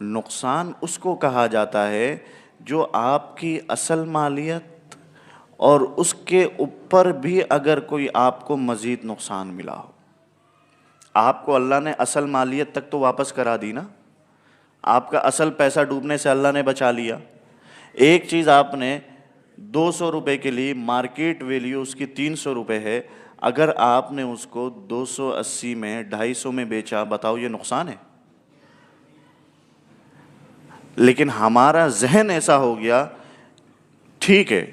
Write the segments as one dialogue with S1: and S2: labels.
S1: نقصان اس کو کہا جاتا ہے جو آپ کی اصل مالیت اور اس کے اوپر بھی اگر کوئی آپ کو مزید نقصان ملا ہو. آپ کو اللہ نے اصل مالیت تک تو واپس کرا دی نا, آپ کا اصل پیسہ ڈوبنے سے اللہ نے بچا لیا. ایک چیز آپ نے 200 روپے کے لیے, مارکیٹ ویلیو اس کی 300 روپے ہے, اگر آپ نے اس کو 280 میں 250 میں بیچا, بتاؤ یہ نقصان ہے؟ لیکن ہمارا ذہن ایسا ہو گیا, ٹھیک ہے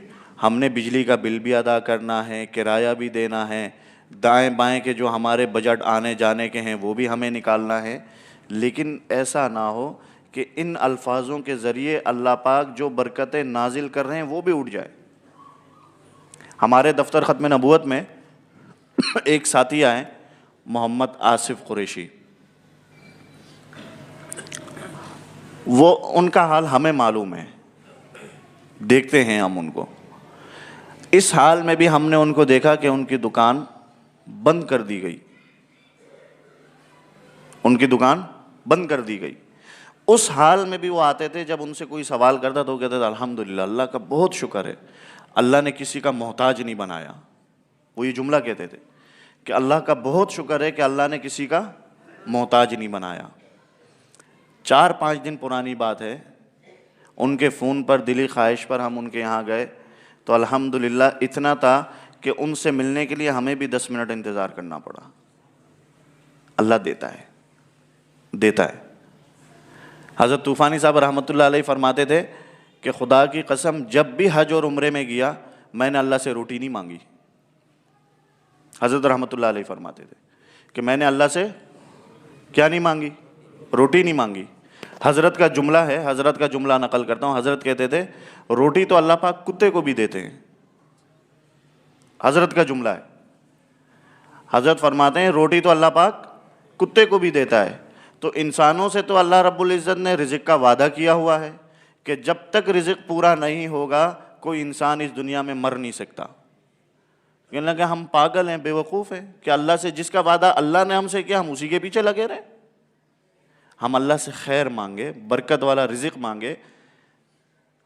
S1: ہم نے بجلی کا بل بھی ادا کرنا ہے, کرایہ بھی دینا ہے, دائیں بائیں کے جو ہمارے بجٹ آنے جانے کے ہیں وہ بھی ہمیں نکالنا ہے, لیکن ایسا نہ ہو کہ ان الفاظوں کے ذریعے اللہ پاک جو برکتیں نازل کر رہے ہیں وہ بھی اٹھ جائے. ہمارے دفتر ختم نبوت میں ایک ساتھی آئے, محمد آصف قریشی, وہ ان کا حال ہمیں معلوم ہے, دیکھتے ہیں ہم ان کو. اس حال میں بھی ہم نے ان کو دیکھا کہ ان کی دکان بند کر دی گئی, ان کی دکان بند کر دی گئی. اس حال میں بھی وہ آتے تھے, جب ان سے کوئی سوال کرتا تو وہ کہتے تھے الحمدللہ, اللہ کا بہت شکر ہے, اللہ نے کسی کا محتاج نہیں بنایا. وہ یہ جملہ کہتے تھے کہ اللہ کا بہت شکر ہے کہ اللہ نے کسی کا محتاج نہیں بنایا. 4-5 دن پرانی بات ہے, ان کے فون پر دلی خواہش پر ہم ان کے یہاں گئے تو الحمدللہ اتنا تھا کہ ان سے ملنے کے لیے ہمیں بھی 10 منٹ انتظار کرنا پڑا. اللہ دیتا ہے, دیتا ہے. حضرت طوفانی صاحب رحمۃ اللہ علیہ فرماتے تھے کہ خدا کی قسم جب بھی حج اور عمرے میں گیا میں نے اللہ سے روٹی نہیں مانگی. حضرت رحمۃ اللہ علیہ فرماتے تھے کہ میں نے اللہ سے کیا نہیں مانگی؟ روٹی نہیں مانگی. حضرت کا جملہ ہے, حضرت کا جملہ نقل کرتا ہوں. حضرت کہتے تھے روٹی تو اللہ پاک کتے کو بھی دیتے ہیں. حضرت کا جملہ ہے, حضرت فرماتے ہیں روٹی تو اللہ پاک کتے کو بھی دیتا ہے. تو انسانوں سے تو اللہ رب العزت نے رزق کا وعدہ کیا ہوا ہے کہ جب تک رزق پورا نہیں ہوگا کوئی انسان اس دنیا میں مر نہیں سکتا. کہنے لگے ہم پاگل ہیں, بے وقوف ہیں کہ اللہ سے جس کا وعدہ اللہ نے ہم سے کیا ہم اسی کے پیچھے لگے رہے. ہم اللہ سے خیر مانگے, برکت والا رزق مانگے.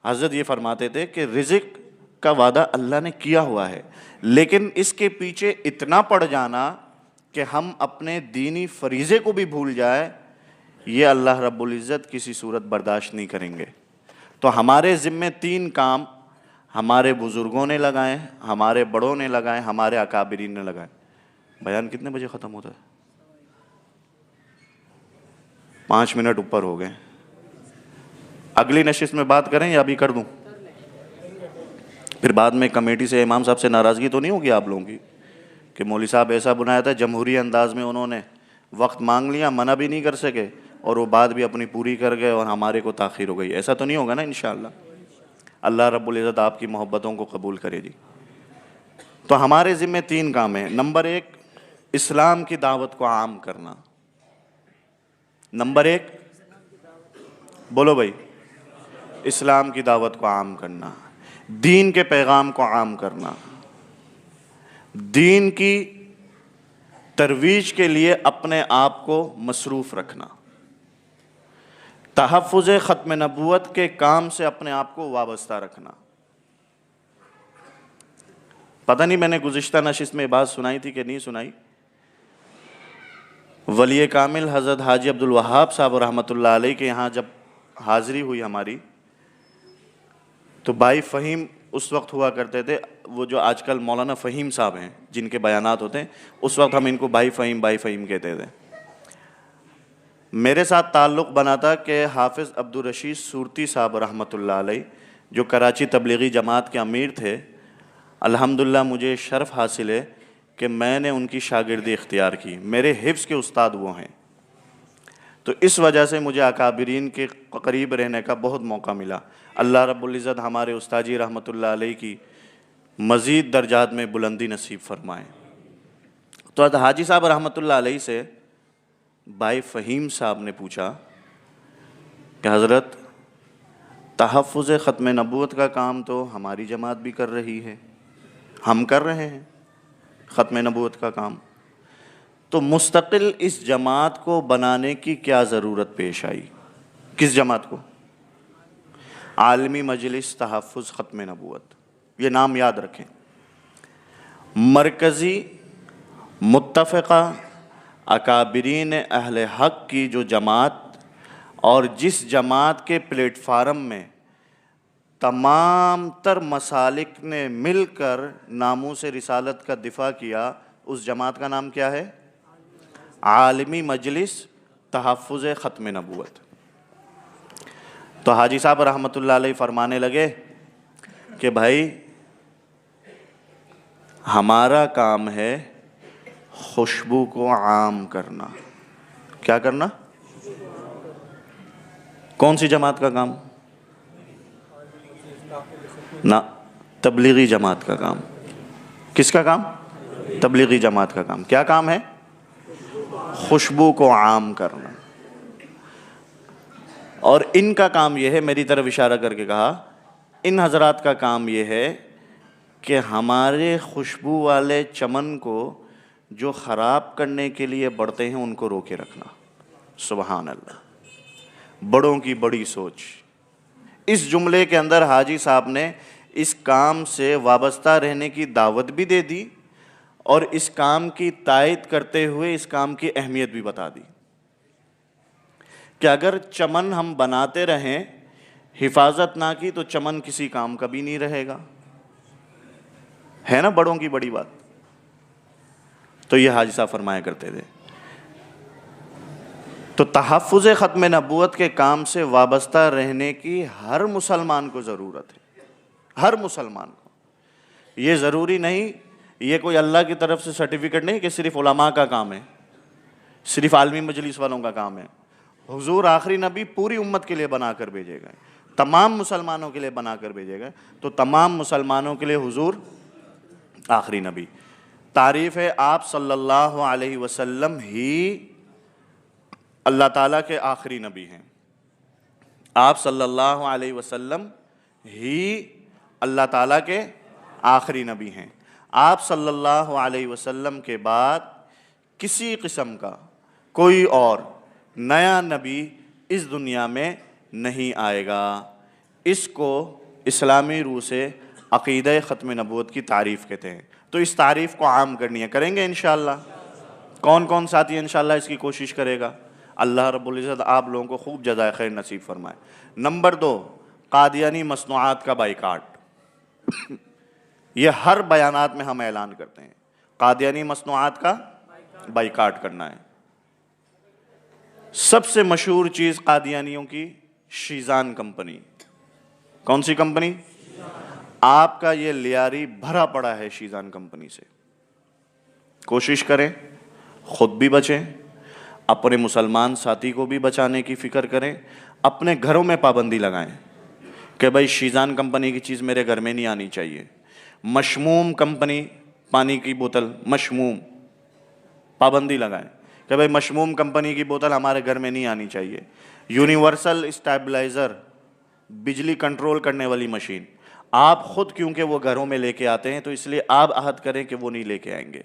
S1: حضرت یہ فرماتے تھے کہ رزق کا وعدہ اللہ نے کیا ہوا ہے, لیکن اس کے پیچھے اتنا پڑ جانا کہ ہم اپنے دینی فریضے کو بھی بھول جائے, یہ اللہ رب العزت کسی صورت برداشت نہیں کریں گے. تو ہمارے ذمے 3 کام ہمارے بزرگوں نے لگائے, ہمارے بڑوں نے لگائے, ہمارے اکابرین نے لگائے. بیان کتنے بجے ختم ہوتا ہے؟ 5 منٹ اوپر ہو گئے. اگلی نشست میں بات کریں یا ابھی کر دوں؟ پھر بعد میں کمیٹی سے, امام صاحب سے ناراضگی تو نہیں ہوگی آپ لوگوں کی کہ مولوی صاحب ایسا بنایا تھا, جمہوری انداز میں انہوں نے وقت مانگ لیا, منع بھی نہیں کر سکے اور وہ بات بھی اپنی پوری کر گئے اور ہمارے کو تاخیر ہو گئی. ایسا تو نہیں ہوگا نا انشاءاللہ. اللہ رب العزت آپ کی محبتوں کو قبول کرے جی. تو ہمارے ذمہ 3 کام ہیں. نمبر 1 اسلام کی دعوت کو عام کرنا. نمبر 1 بولو بھائی, اسلام کی دعوت کو عام کرنا, دین کے پیغام کو عام کرنا, دین کی ترویج کے لیے اپنے آپ کو مصروف رکھنا, تحفظ ختم نبوت کے کام سے اپنے آپ کو وابستہ رکھنا. پتہ نہیں میں نے گزشتہ نشست میں بات سنائی تھی کہ نہیں سنائی. ولی کامل حضرت حاجی عبدالوہاب صاحب رحمۃ اللہ علیہ کے یہاں جب حاضری ہوئی ہماری, تو بھائی فہیم اس وقت ہوا کرتے تھے, وہ جو آج کل مولانا فہیم صاحب ہیں جن کے بیانات ہوتے ہیں, اس وقت ہم ان کو بھائی فہیم کہتے تھے. میرے ساتھ تعلق بنا تھا کہ حافظ عبدالرشید صورتی صاحب رحمۃ اللہ علیہ جو کراچی تبلیغی جماعت کے امیر تھے, الحمدللہ مجھے شرف حاصل ہے کہ میں نے ان کی شاگردی اختیار کی. میرے حفظ کے استاد وہ ہیں, تو اس وجہ سے مجھے اکابرین کے قریب رہنے کا بہت موقع ملا. اللہ رب العزت ہمارے استاد جی رحمۃ اللہ علیہ کی مزید درجات میں بلندی نصیب فرمائے. تو حاجی صاحب رحمۃ اللہ علیہ سے بھائی فہیم صاحب نے پوچھا کہ حضرت تحفظ ختم نبوت کا کام تو ہماری جماعت بھی کر رہی ہے, ہم کر رہے ہیں ختم نبوت کا کام, تو مستقل اس جماعت کو بنانے کی کیا ضرورت پیش آئی؟ کس جماعت کو؟ عالمی مجلس تحفظ ختم نبوت، یہ نام یاد رکھیں۔ مرکزی متفقہ اکابرین اہل حق کی جو جماعت، اور جس جماعت کے پلیٹ فارم میں تمام تر مسالک نے مل کر ناموس رسالت کا دفاع کیا، اس جماعت کا نام کیا ہے؟ عالمی مجلس تحفظ ختم نبوت۔ تو حاجی صاحب رحمۃ اللہ علیہ فرمانے لگے کہ بھائی ہمارا کام ہے خوشبو کو عام کرنا۔ کیا کرنا؟ کون سی جماعت کا کام؟ نہ، تبلیغی جماعت کا کام۔ کس کا کام؟ تبلیغی جماعت کا کام۔ کیا کام ہے؟ خوشبو کو عام کرنا۔ اور ان کا کام یہ ہے، میری طرف اشارہ کر کے کہا، ان حضرات کا کام یہ ہے کہ ہمارے خوشبو والے چمن کو جو خراب کرنے کے لیے بڑھتے ہیں ان کو روکے رکھنا۔ سبحان اللہ، بڑوں کی بڑی سوچ۔ اس جملے کے اندر حاجی صاحب نے اس کام سے وابستہ رہنے کی دعوت بھی دے دی، اور اس کام کی تائید کرتے ہوئے اس کام کی اہمیت بھی بتا دی کہ اگر چمن ہم بناتے رہیں، حفاظت نہ کی، تو چمن کسی کام کا بھی نہیں رہے گا۔ ہے نا بڑوں کی بڑی بات؟ تو یہ حاجی صاحب فرمایا کرتے تھے۔ تو تحفظ ختم نبوت کے کام سے وابستہ رہنے کی ہر مسلمان کو ضرورت ہے، ہر مسلمان کو۔ یہ ضروری نہیں، یہ کوئی اللہ کی طرف سے سرٹیفکیٹ نہیں کہ صرف علماء کا کام ہے، صرف عالمی مجلس والوں کا کام ہے۔ حضور آخری نبی پوری امت کے لیے بنا کر بھیجے گئے، تمام مسلمانوں کے لیے بنا کر بھیجے گئے، تو تمام مسلمانوں کے لیے حضور آخری نبی۔ تعریف ہے آپ صلی اللہ علیہ وسلم ہی اللہ تعالیٰ کے آخری نبی ہیں۔ آپ صلی اللہ علیہ وسلم ہی اللہ تعالیٰ کے آخری نبی ہیں۔ آپ صلی اللہ علیہ وسلم کے بعد کسی قسم کا کوئی اور نیا نبی اس دنیا میں نہیں آئے گا۔ اس کو اسلامی روح سے عقیدہ ختم نبوت کی تعریف کہتے ہیں۔ تو اس تعریف کو عام کرنی ہے، کریں گے انشاءاللہ؟ کون کون ساتھی انشاءاللہ اس کی کوشش کرے گا؟ اللہ رب العزت آپ لوگوں کو خوب جزائے خیر نصیب فرمائے۔ نمبر 2، قادیانی مصنوعات کا بائیکاٹ۔ یہ ہر بیانات میں ہم اعلان کرتے ہیں، قادیانی مصنوعات کا بائیکاٹ کرنا ہے۔ سب سے مشہور چیز قادیانیوں کی شیزان کمپنی۔ کون سی کمپنی؟ آپ کا یہ لیاری بھرا پڑا ہے شیزان کمپنی سے۔ کوشش کریں خود بھی بچیں، اپنے مسلمان ساتھی کو بھی بچانے کی فکر کریں، اپنے گھروں میں پابندی لگائیں کہ بھائی شیزان کمپنی کی چیز میرے گھر میں نہیں آنی چاہیے۔ مشموم کمپنی پانی کی بوتل، مشموم، پابندی لگائیں کہ بھائی مشموم کمپنی کی بوتل ہمارے گھر میں نہیں آنی چاہیے۔ یونیورسل اسٹیبلائزر، بجلی کنٹرول کرنے والی مشین، آپ خود کیونکہ وہ گھروں میں لے کے آتے ہیں تو اس لیے آپ عہد کریں کہ وہ نہیں لے کے آئیں گے۔